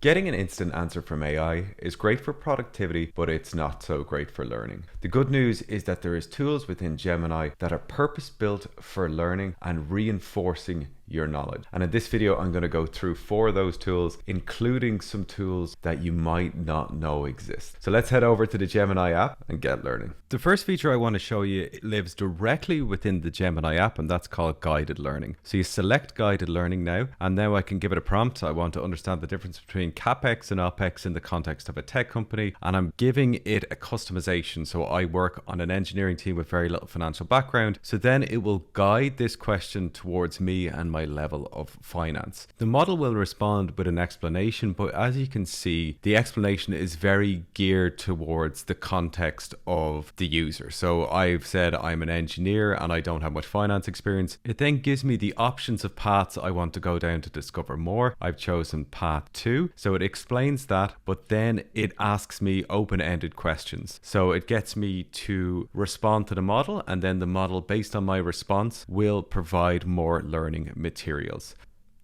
Getting an instant answer from AI is great for productivity, but it's not so great for learning. The good news is that there is tools within Gemini that are purpose-built for learning and reinforcing your knowledge. And in this video, I'm going to go through 4 of those tools, including some tools that you might not know exist. So let's head over to the Gemini app and get learning. The first feature I want to show you lives directly within the Gemini app, and that's called guided learning. So you select guided learning now, and now I can give it a prompt. I want to understand the difference between CapEx and OpEx in the context of a tech company, and I'm giving it a customization. So I work on an engineering team with very little financial background. So then it will guide this question towards me and my level of finance. The model will respond with an explanation, but as you can see, the explanation is very geared towards the context of the user. So I've said I'm an engineer and I don't have much finance experience. It then gives me the options of paths I want to go down to discover more. I've chosen path 2. So it explains that, but then it asks me open-ended questions. So it gets me to respond to the model, and then the model, based on my response, will provide more learning materials.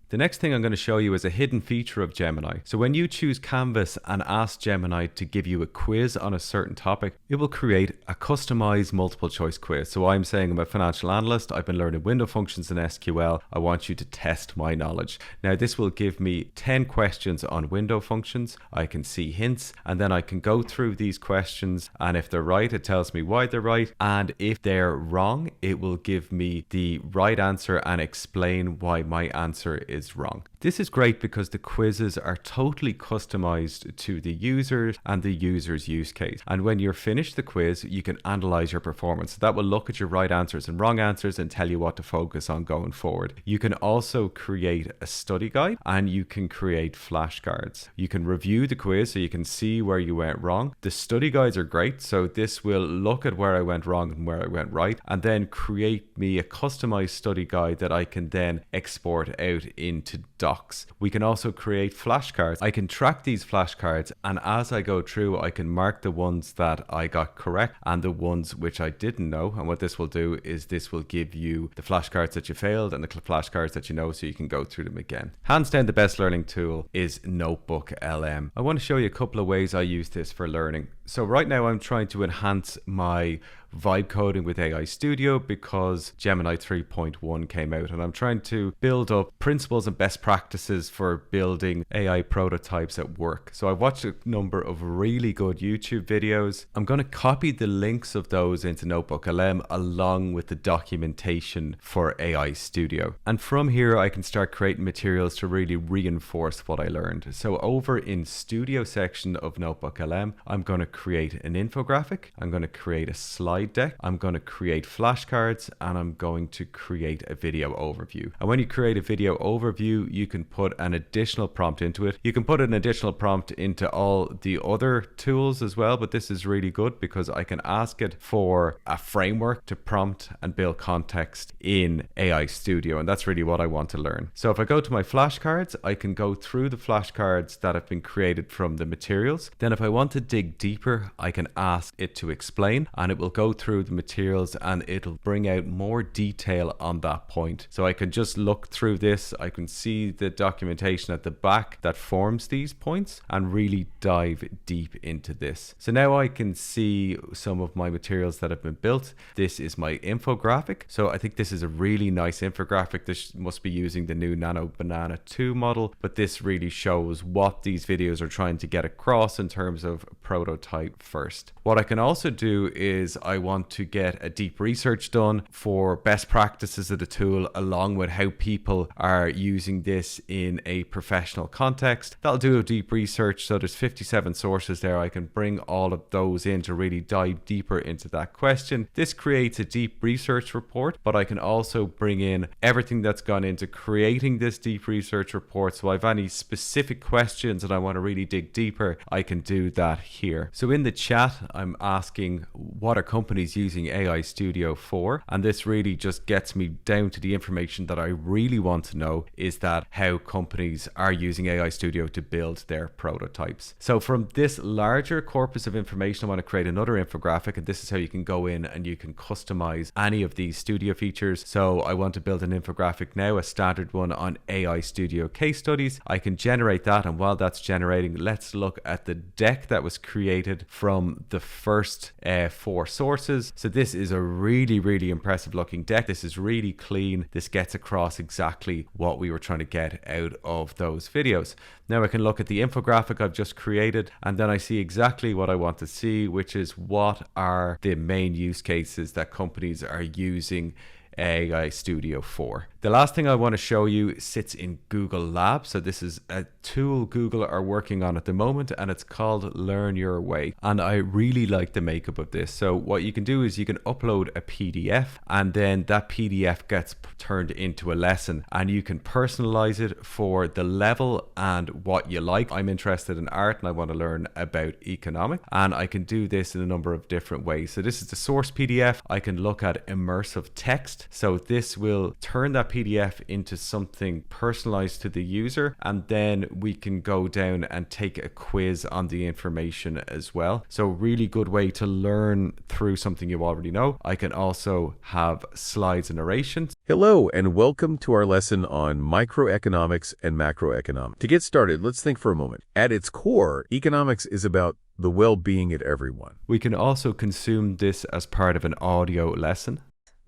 The next thing I'm going to show you is a hidden feature of Gemini. So when you choose Canvas and ask Gemini to give you a quiz on a certain topic, it will create a customized multiple choice quiz. So I'm saying I'm a financial analyst, I've been learning window functions in SQL, I want you to test my knowledge. Now this will give me 10 questions on window functions, I can see hints, and then I can go through these questions, and if they're right, it tells me why they're right, and if they're wrong, it will give me the right answer and explain why my answer is wrong. This is great because the quizzes are totally customized to the user and the user's use case. And when you're finished the quiz, you can analyze your performance. That will look at your right answers and wrong answers and tell you what to focus on going forward. You can also create a study guide, and you can create flashcards. You can review the quiz so you can see where you went wrong. The study guides are great. So this will look at where I went wrong and where I went right, and then create me a customized study guide that I can then export out into docs. We can also create flashcards. I can track these flashcards, and as I go through, I can mark the ones that I got correct and the ones which I didn't know. And what this will do is this will give you the flashcards that you failed and the flashcards that you know, so you can go through them again. Hands down, the best learning tool is NotebookLM. I want to show you a couple of ways I use this for learning. So right now I'm trying to enhance my vibe coding with AI Studio because Gemini 3.1 came out, and I'm trying to build up principles and best practices for building AI prototypes at work. So I've watched a number of really good YouTube videos. I'm going to copy the links of those into NotebookLM along with the documentation for AI Studio. And from here I can start creating materials to really reinforce what I learned. So over in Studio section of NotebookLM, I'm going to create an infographic, I'm going to create a slide deck, I'm going to create flashcards, and I'm going to create a video overview. And when you create a video overview, you can put an additional prompt into it. You can put an additional prompt into all the other tools as well, but this is really good because I can ask it for a framework to prompt and build context in AI Studio, and that's really what I want to learn. So if I go to my flashcards, I can go through the flashcards that have been created from the materials. Then if I want to dig deeper, I can ask it to explain, and it will go through the materials and it'll bring out more detail on that point. So I can just look through this, I can see the documentation at the back that forms these points and really dive deep into this. So now I can see some of my materials that have been built. This is my infographic. So I think this is a really nice infographic. This must be using the new Nano Banana 2 model, but this really shows what these videos are trying to get across in terms of prototype first. What I can also do is I want to get a deep research done for best practices of the tool along with how people are using this in a professional context. That'll do a deep research. So there's 57 sources there. I can bring all of those in to really dive deeper into that question. This creates a deep research report, but I can also bring in everything that's gone into creating this deep research report. So if I have any specific questions and I want to really dig deeper, I can do that here. So in the chat, I'm asking what are companies using AI Studio for? And this really just gets me down to the information that I really want to know, is that how companies are using AI Studio to build their prototypes. So from this larger corpus of information, I want to create another infographic, and this is how you can go in and you can customize any of these Studio features. So I want to build an infographic now, a standard one on AI Studio case studies. I can generate that, and while that's generating, let's look at the deck that was created from the first 4 sources. So this is a really impressive looking deck. This is really clean. This gets across exactly what we were trying to get out of those videos. Now I can look at the infographic I've just created, and then I see exactly what I want to see, which is what are the main use cases that companies are using AI Studio for. The last thing I want to show you sits in Google Labs. So this is a tool Google are working on at the moment, and it's called Learn Your Way. And I really like the makeup of this. So what you can do is you can upload a PDF, and then that PDF gets turned into a lesson, and you can personalize it for the level and what you like. I'm interested in art and I want to learn about economics, and I can do this in a number of different ways. So this is the source PDF. I can look at immersive text. So this will turn that PDF into something personalized to the user, and then we can go down and take a quiz on the information as well. So really good way to learn through something you already know. I can also have slides and narration. Hello and welcome to our lesson on microeconomics and macroeconomics. To get started, let's think for a moment. At its core, economics is about the well-being of everyone. We can also consume this as part of an audio lesson.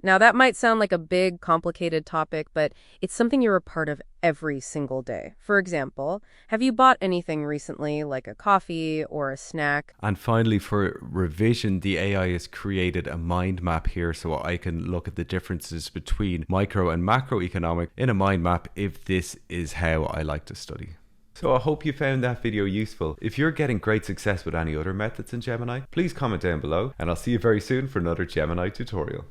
Now, that might sound like a big, complicated topic, but it's something you're a part of every single day. For example, have you bought anything recently, like a coffee or a snack? And finally, for revision, the AI has created a mind map here, so I can look at the differences between micro and macroeconomic in a mind map if this is how I like to study. So I hope you found that video useful. If you're getting great success with any other methods in Gemini, please comment down below, and I'll see you very soon for another Gemini tutorial.